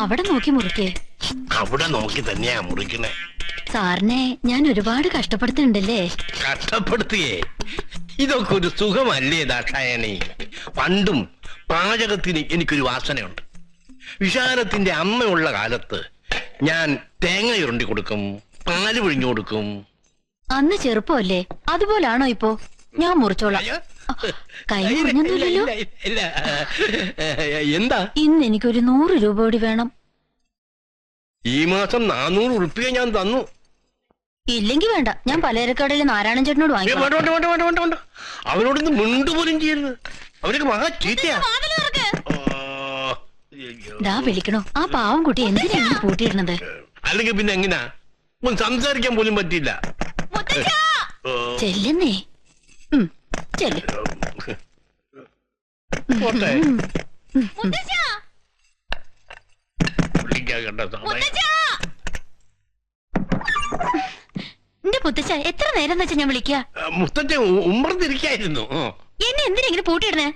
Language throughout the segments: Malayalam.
അവിടെ നോക്കി മുറിക്കേ. അവിടെ നോക്കി തന്നെയാ മുറിക്കണേ. സാറിനെ ഞാൻ ഒരുപാട് കഷ്ടപ്പെടുത്തുന്നുണ്ടല്ലേ? കഷ്ടപ്പെടുത്തിയേ? ഇതൊക്കെ ഒരു സുഖമല്ലേ ദാക്ഷായണി? പണ്ടും പാചകത്തിന് എനിക്കൊരു വാസനയുണ്ട്. വിശാലത്തിന്റെ അമ്മയുള്ള കാലത്ത് ഞാൻ തേങ്ങ ഉരുണ്ടി കൊടുക്കും, പാല് പിഴിഞ്ഞു കൊടുക്കും. അന്ന് ചെറുപ്പമല്ലേ, അതുപോലാണോ ഇപ്പോ? ഞാൻ മുറിച്ചോളാം. കൈ മുറിഞ്ഞൊന്നുമില്ലല്ലോ. എന്താ? ഇന്ന് എനിക്കൊരു 100 രൂപ കൂടി വേണം. ഈ മാസം 400 ഉറുപ്പിക ഞാൻ തന്നു. ഇല്ലെങ്കി വേണ്ട, ഞാൻ പലചരക്കടയിൽ നാരായണൻ ചേട്ടനോട് വാങ്ങിക്കോട്ടെ. അവനോടൊന്ന് മിണ്ടുപോലും ചെയ്യരുത്. അവരൊക്കെ മഹാ ചീത്തയാ. വിളിക്കണോ? ആ പാവം കുട്ടി എന്തിനാ പൂട്ടിയിടുന്നത്? അല്ലെങ്കിൽ പിന്നെ എങ്ങനാ സംസാരിക്കാൻ പോലും പറ്റില്ല. ചെല്ലുന്നേ, ചെല്ലു. എന്റെ മുത്തച്ഛ, എത്ര നേരം വെച്ചാ ഞാൻ വിളിക്കാ? മുത്തച്ഛ ഉമ്മർത്തിരിക്കായിരുന്നു. എന്നെ എന്തിനാ ഇങ്ങനെ പൂട്ടിയിടുന്നേ?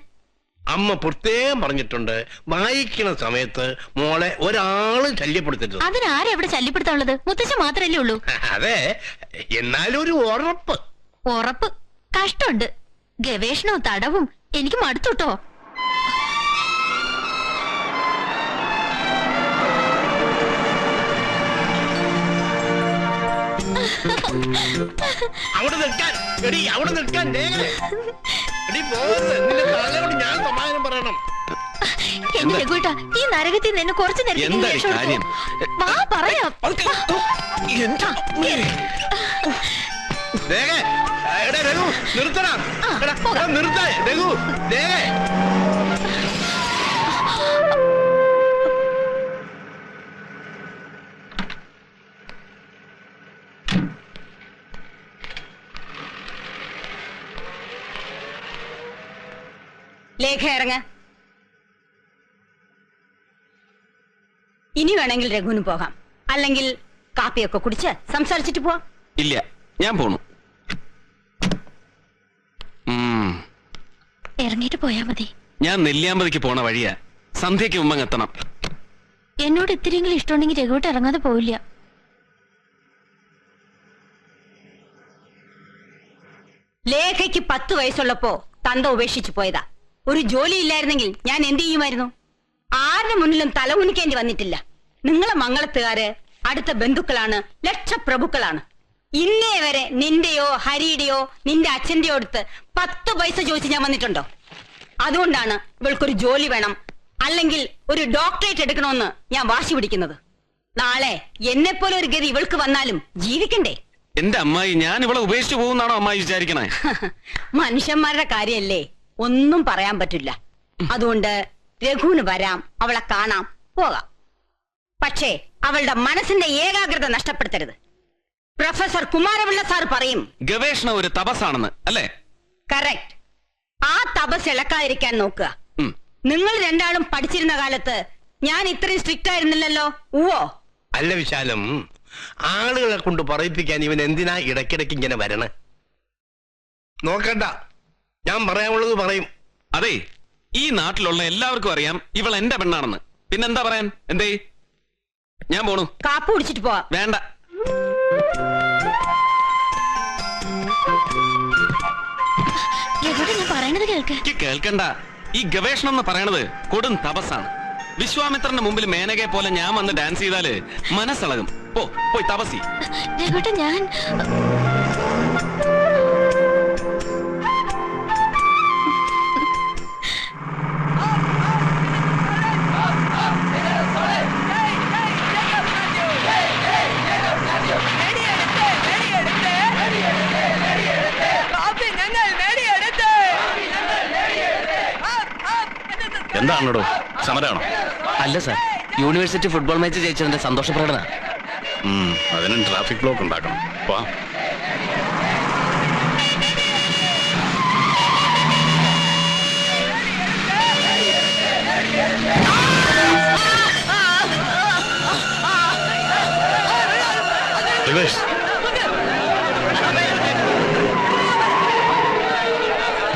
അമ്മ പ്രത്യേകം പറഞ്ഞിട്ടുണ്ട്, വായിക്കണ സമയത്ത് മോളെ ഒരാളും ശല്യപ്പെടുത്തരുത്. അതിനാരെ എവിടെ ശല്യപ്പെടുത്താനുള്ളത്? മുത്തച്ഛ മാത്രല്ലേ ഉള്ളൂ. അതെ, എന്നാലും ഒരു ഉറപ്പ്. ഉറപ്പ്? കഷ്ടമുണ്ട്. ഗവേഷണവും തടവും എനിക്ക് മടുത്തുട്ടോ. അവിടെ നിൽക്കാൻ, അവിടെ നിൽക്കാൻ. ഞാൻ സമാധാനം പറയണം. എന്റെ രഘുട്ടാ, ഈ നരകത്തിൽ നിന്ന് കുറച്ചു നേരം പറയാം. നിർത്തണം, നിർത്താ രഘു. ലേഖ ഇറങ്ങ. ഇനി വേണമെങ്കിൽ രഘുവിന് പോകാം, അല്ലെങ്കിൽ കാപ്പിയൊക്കെ കുടിച്ച് സംസാരിച്ചിട്ട് പോവാം. ഇല്ല, ഞാൻ പോണു. ഇറങ്ങിട്ട് പോയാ മതി. ഞാൻ നെല്ലിയാമ്പതിക്ക് പോണ വഴിയാ. സന്ധ്യക്ക് മുമ്പ് എത്തണം. എന്നോട് ഇത്തിരിയെങ്കിലും ഇഷ്ടമുണ്ടെങ്കിൽ രഘുവിട്ട് ഇറങ്ങാതെ പോവില്ല. ലേഖയ്ക്ക് 10 വയസ്സുള്ളപ്പോ തന്ത ഉപേക്ഷിച്ചു പോയതാ. ഒരു ജോലി ഇല്ലായിരുന്നെങ്കിൽ ഞാൻ എന്ത് ചെയ്യുമായിരുന്നു? ആരുടെ മുന്നിലും തല ഉനിക്കേണ്ടി വന്നിട്ടില്ല. നിങ്ങളെ മംഗളത്തുകാര് അടുത്ത ബന്ധുക്കളാണ്, ലക്ഷപ്രഭുക്കളാണ്. ഇന്നേ വരെ നിന്റെയോ ഹരിയുടെയോ നിന്റെ അച്ഛന്റെയോ അടുത്ത് 10 പൈസ ചോദിച്ച് ഞാൻ വന്നിട്ടുണ്ടോ? അതുകൊണ്ടാണ് ഇവൾക്കൊരു ജോലി വേണം, അല്ലെങ്കിൽ ഒരു ഡോക്ടറേറ്റ് എടുക്കണമെന്ന് ഞാൻ വാശി പിടിക്കുന്നത്. നാളെ എന്നെപ്പോലെ ഒരു ഗതി ഇവൾക്ക് വന്നാലും ജീവിക്കണ്ടേ? എന്റെ അമ്മായി, ഞാൻ ഇവളെ ഉപേക്ഷിച്ചു പോകുന്നാണോ അമ്മായി വിചാരിക്കണേ? മനുഷ്യന്മാരുടെ കാര്യല്ലേ, ഒന്നും പറയാൻ പറ്റില്ല. അതുകൊണ്ട് രഘുവിന് വരാം, അവളെ കാണാം, പോകാം. പക്ഷേ അവളുടെ മനസ്സിന്റെ ഏകാഗ്രത നഷ്ടപ്പെടുത്തരുത്. പ്രൊഫസർ കുമാരപിള്ള സാർ പറയും ഗവേഷണം ഒരു തപസ്സാണെന്ന്, അല്ലേ? കറക്റ്റ്. ആ തപസ് ഇളക്കാതിരിക്കാൻ നോക്കുക. നിങ്ങൾ രണ്ടാളും പഠിച്ചിരുന്ന കാലത്ത് ഞാൻ ഇത്രയും സ്ട്രിക്റ്റ് ആയിരുന്നില്ലല്ലോ. ഉവ്വോ? അല്ല വിശാലം, ആളുകളെ കൊണ്ട് പറയിപ്പിക്കാൻ ഇവൻ എന്തിനാ ഇടയ്ക്കിടയ്ക്ക് ഇങ്ങനെ വരണേ? നോക്കണ്ട, ഞാൻ പറയാനുള്ളത് പറയും. അതെ, ഈ നാട്ടിലുള്ള എല്ലാവർക്കും അറിയാം ഇവൾ എന്റെ പെണ്ണാണെന്ന്. പിന്നെന്താ പറയാൻ? എന്തേ? ഞാൻ പോണു. കാപ്പി കുടിച്ചിട്ട് പോവാ. വേണ്ട. കേൾക്കണ്ട. ഈ ഗവേഷണം എന്ന് പറയണത് കൊടും തപസ്സാണ്. വിശ്വാമിത്രന്റെ മുമ്പിൽ മേനകയെ പോലെ ഞാൻ വന്ന് ഡാൻസ് ചെയ്താല് മനസ്സളകും. പോയി തപസ്സി. ഞാൻ എന്താണോ സമരമാണോ? അല്ല സാർ, യൂണിവേഴ്സിറ്റി ഫുട്ബോൾ മാച്ച് ജയിച്ചതിന്റെ സന്തോഷ പ്രകടന. അതിനും ട്രാഫിക് ബ്ലോക്ക് ഉണ്ടാക്കണം.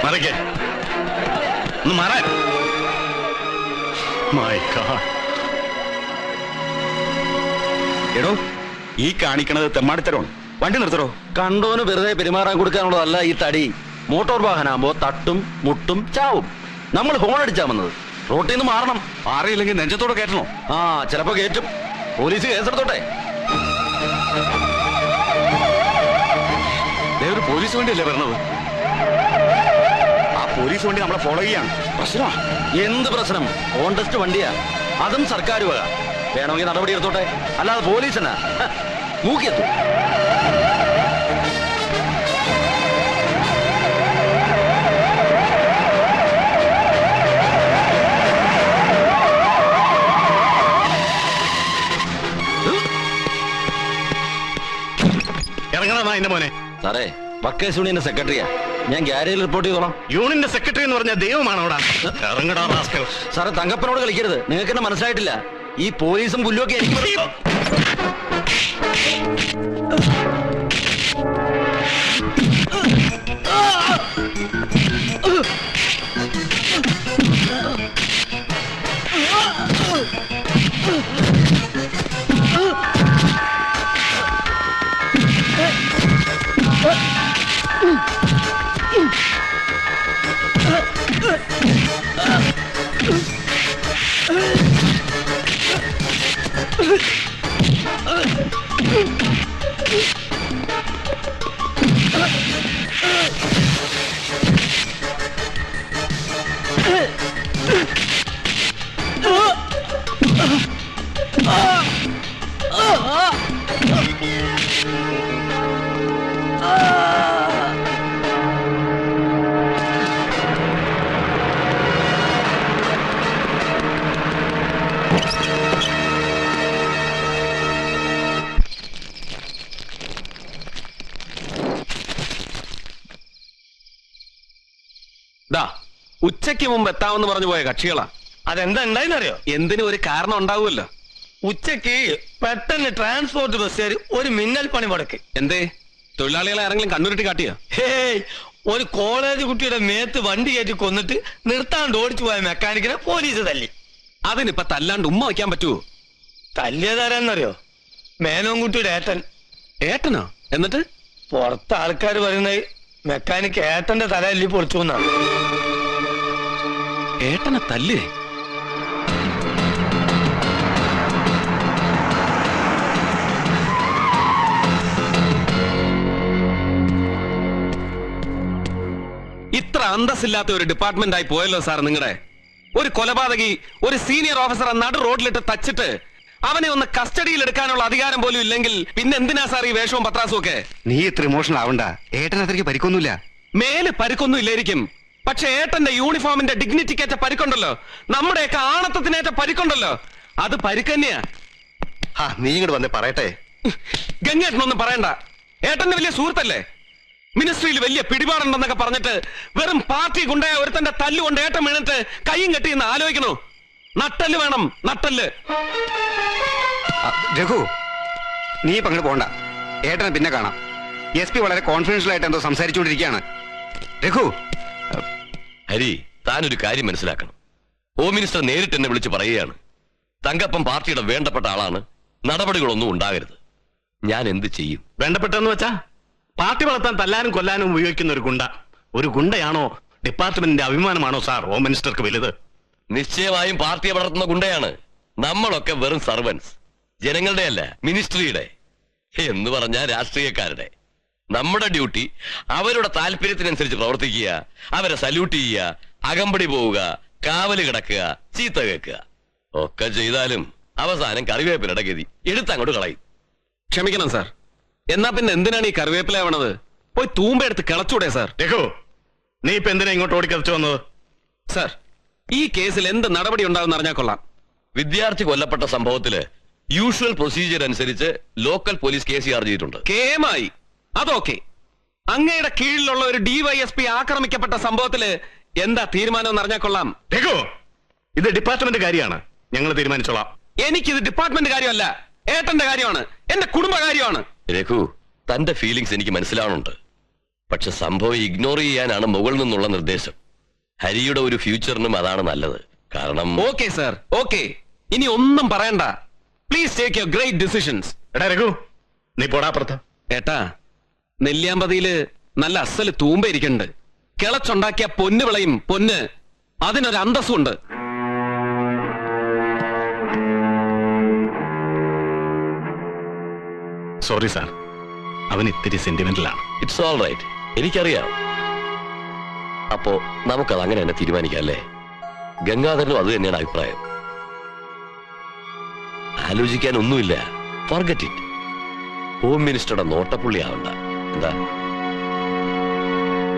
മറക്കേ ഒന്ന് മാറാൻ. My God. എടോ ഈ കാണിക്കണത് തെമ്മാടിത്തരമാണ്. വണ്ടി നിർത്തരോ. കണ്ടോന് വെറുതെ പെരുമാറാൻ കൊടുക്കാനുള്ളതല്ല ഈ തടി. മോട്ടോർ വാഹനാകുമ്പോ തട്ടും മുട്ടും ചാവും. നമ്മൾ ഹോൺ അടിച്ചാ വന്നത്. റോട്ടിൽ നിന്ന് മാറണം. അറിയില്ലെങ്കിൽ നെഞ്ചത്തോടെ കയറ്റണോ? ആ ചിലപ്പോ കേറ്റും. പോലീസ് കേസെടുത്തോട്ടെ. ഒരു പോലീസ് വണ്ടിയല്ലേ വരണത്? ആ പോലീസ് വണ്ടി നമ്മളെ ഫോളോ ചെയ്യാണ്. പ്രശ്നമാ. എന്ത് പ്രശ്നം? കോൺടെസ്റ്റ് വണ്ടിയാ, അതും സർക്കാർ വക. വേണമെങ്കിൽ നടപടി എടുത്തോട്ടെ, അല്ലാതെ പോലീസിനാ മൂക്കിയെത്തും. ഇറങ്ങണ എന്റെ മോനെ. സാറേ, വക്കേഴ്സ് യൂണിയന്റെ സെക്രട്ടറിയാ. ഞാൻ ഗ്യാരേജിൽ റിപ്പോർട്ട് ചെയ്തോളാം. യൂണിയന്റെ സെക്രട്ടറി എന്ന് പറഞ്ഞ ദൈവമാണോടാ? ഇറങ്ങടാ റാസ്കൽ. സാറേ, തങ്കപ്പനോട് കളിക്കരുത്. നിങ്ങൾക്ക് എന്നെ മനസ്സിലായിട്ടില്ല. ഈ പോലീസും പുല്ലുമൊക്കെ എനിക്ക് ഉച്ചയ്ക്ക് മുമ്പ് എത്താമെന്ന് പറഞ്ഞു പോയ കക്ഷികളാ. അതെന്താ ഉണ്ടായിന്നറിയോ? എന്തിനും ഒരു കാരണം ഉണ്ടാവുമല്ലോ. ഉച്ചക്ക് പെട്ടെന്ന് ട്രാൻസ്പോർട്ട് ബസ്സുകാർ ഒരു മിന്നൽ പണി മുടക്കി. എന്തേ, തൊഴിലാളികളെ ആരെങ്കിലും കണ്ണുരുട്ടി കാട്ടിയോ? ഹേയ്, ഒരു കോളേജ് കുട്ടിയുടെ മേത്ത് വണ്ടി കയറ്റി കൊന്നിട്ട് നിർത്താണ്ട് ഓടിച്ചു പോയ മെക്കാനിക്കിനെ പോലീസ് തല്ലി. അതിനിപ്പോ തല്ലാണ്ട് ഉമ്മ വയ്ക്കാൻ പറ്റുമോ? തല്ലിയതാരാന്നറിയോ? മേനോൻകുട്ടിയുടെ ഏട്ടൻ. ഏട്ടനോ? എന്നിട്ട് പുറത്ത് ആൾക്കാർ പറയുന്നത് മെക്കാനിക്ക് ഏട്ടന്റെ തല അല്ലി പൊളിച്ചു എന്നാണ്. ഏട്ടനെ തല്ലേ? ഇത്ര അന്തസ്സില്ലാത്ത ഒരു ഡിപ്പാർട്ട്മെന്റ് ആയി പോയല്ലോ സാർ നിങ്ങളുടെ. ഒരു കൊലപാതകി ഒരു സീനിയർ ഓഫീസറെ നടു റോഡിലിട്ട് തച്ചിട്ട് അവനെ ഒന്ന് കസ്റ്റഡിയിൽ എടുക്കാനുള്ള അധികാരം പോലും ഇല്ലെങ്കിൽ പിന്നെ എന്തിനാ സാർ ഈ വേഷവും പത്രാസും ഒക്കെ? നീ ഇത്ര ഇമോഷണൽ ആവണ്ട. ഏട്ടനത്രയ്ക്ക് പരിക്കൊന്നുമില്ല. മേല് പരിക്കൊന്നും ഇല്ലായിരിക്കും, പക്ഷെ ഏട്ടന്റെ യൂണിഫോമിന്റെ ഡിഗ്നിറ്റിക്കേറ്റ പരിക്കുണ്ടല്ലോ, നമ്മുടെയൊക്കെ ആണത്തത്തിനേറ്റ പരിക്കുണ്ടല്ലോ, അത് പരിക്കന്നെയാ. നീ ഇങ്ങോട്ട് വന്നേ പറയട്ടെ. ഗംഗേട്ടനൊന്നും പറയണ്ട. ഏട്ടന്റെ വലിയ സുഹൃത്തല്ലേ. മിനിസ്ട്രിയിൽ വലിയ പിടിപാടുണ്ടെന്നൊക്കെ പറഞ്ഞിട്ട് വെറും പാർട്ടി കൊണ്ടായ ഒരുത്തന്റെ തല്ലുകൊണ്ട് ഏട്ടൻ വീണിട്ട് കയ്യും കെട്ടിയെന്ന് ആലോചിക്കണോ? നട്ടല് വേണം, നട്ടല്. രഘു, നീ ഇപ്പൊ അങ്ങോട്ട് പോണ്ട. ഏട്ടനെ പിന്നെ കാണാം. SP വളരെ കോൺഫിഡൻഷ്യൽ ആയിട്ട് എന്തോ സംസാരിച്ചുകൊണ്ടിരിക്കുകയാണ്. രഘു. ഹരി, താനൊരു കാര്യം മനസ്സിലാക്കണം. ഹോം മിനിസ്റ്റർ നേരിട്ട് എന്നെ വിളിച്ച് പറയുകയാണ്, തങ്കപ്പൻ പാർട്ടിയുടെ വേണ്ടപ്പെട്ട ആളാണ്, നടപടികളൊന്നും ഉണ്ടാകരുത്. ഞാൻ എന്ത് ചെയ്യും? വേണ്ടപ്പെട്ടെന്ന് വെച്ചാ പാർട്ടി വളർത്താൻ തല്ലാനും കൊല്ലാനും ഉപയോഗിക്കുന്ന ഒരു ഗുണ്ടയാണോ ഡിപ്പാർട്ട്മെന്റിന്റെ അഭിമാനമാണോ സാർ ഹോം മിനിസ്റ്റർക്ക് വലുത്? നിശ്ചയമായും പാർട്ടിയെ വളർത്തുന്ന ഗുണ്ടയാണ്. നമ്മളൊക്കെ വെറും സർവൻസ്, ജനങ്ങളുടെ അല്ല, മിനിസ്ട്രിയുടെ എന്ന് പറഞ്ഞാൽ രാഷ്ട്രീയക്കാരുടെ. നമ്മുടെ ഡ്യൂട്ടി അവരുടെ താല്പര്യത്തിനനുസരിച്ച് പ്രവർത്തിക്കുക, അവരെ സല്യൂട്ട് ചെയ്യുക, അകമ്പടി പോവുക, കാവല് കിടക്കുക, ചീത്ത കേൾക്കുക. ഒക്കെ ചെയ്താലും അവസാനം കറിവേപ്പിലയുടെ ഗതി എടുത്തങ്ങോട്ട് കളയും. ക്ഷമിക്കണം സാർ, എന്നാ പിന്നെ എന്തിനാണ് ഈ കറിവേപ്പിലാവണത്? പോയി തൂമ്പെടുത്ത് കിളച്ചൂടെ സാർ? രഘു, നീ ഇപ്പൊ എന്തിനാ ഇങ്ങോട്ട് ഓടിക്കറിച്ചു വന്നത്? സാർ, ഈ കേസിൽ എന്ത് നടപടി ഉണ്ടാവും അറിഞ്ഞാൽ കൊള്ളാം. വിദ്യാർത്ഥി കൊല്ലപ്പെട്ട സംഭവത്തില് യൂഷ്വൽ പ്രൊസീജിയർ അനുസരിച്ച് ലോക്കൽ പോലീസ് കേസ് ചാർജ് ചെയ്തിട്ടുണ്ട്. കേമായി അതൊക്കെ. അങ്ങയുടെ കീഴിലുള്ള ഒരു DYSP ആക്രമിക്കപ്പെട്ട സംഭവത്തില് എന്താ തീരുമാനം എന്ന് അറിഞ്ഞാൽ കൊള്ളാം. രഘു, ഇത് ഡിപ്പാർട്ട്മെന്റ് കാര്യമാണ്, ഞങ്ങൾ തീരുമാനിച്ചോളാം. എനിക്കിത് ഡിപ്പാർട്ട്മെന്റ് കാര്യമല്ല, ഏട്ടന്റെ കാര്യമാണ്, എന്റെ കുടുംബ കാര്യമാണ്. രഘു, തന്റെ ഫീലിങ്സ് എനിക്ക് മനസ്സിലാവുന്നുണ്ട്. പക്ഷെ സംഭവം ഇഗ്നോർ ചെയ്യാനാണ് മുകളിൽ നിന്നുള്ള നിർദ്ദേശം. ഹരിയുടെ ഒരു ഫ്യൂച്ചറിനും അതാണ് നല്ലത്. കാരണം ഓക്കെ സാർ, ഓക്കെ. ഇനി ഒന്നും പറയണ്ട. Please take your great decisions. എടാ രഘു, നീ പോടാപ്പുറത്ത്. ഏട്ടാ, നെല്ലിയാമ്പതിയില് നല്ല അസല് തൂമ്പ ഇരിക്കുന്നുണ്ട്. കിളച്ചുണ്ടാക്കിയ പൊന്ന് വിളയും. പൊന്ന്, അതിനൊരു അന്തസ്സുണ്ട്. സോറി സാർ, അവൻ ഇത്തിരി സെന്റിമെന്റലാണ്. ഇറ്റ്സ് ഓൾ റൈറ്റ്, എനിക്കറിയാം. അപ്പോ നമുക്കത് അങ്ങനെ തന്നെ തീരുമാനിക്കാം അല്ലേ? ഗംഗാധരനും അത് തന്നെയാണ് അഭിപ്രായം. ആലോചിക്കാൻ ഒന്നുമില്ല, ഫോർഗെറ്റ് ഇറ്റ്. ഹോം മിനിസ്റ്ററുടെ നോട്ടപ്പുള്ളി ആവണ്ട. എന്താ?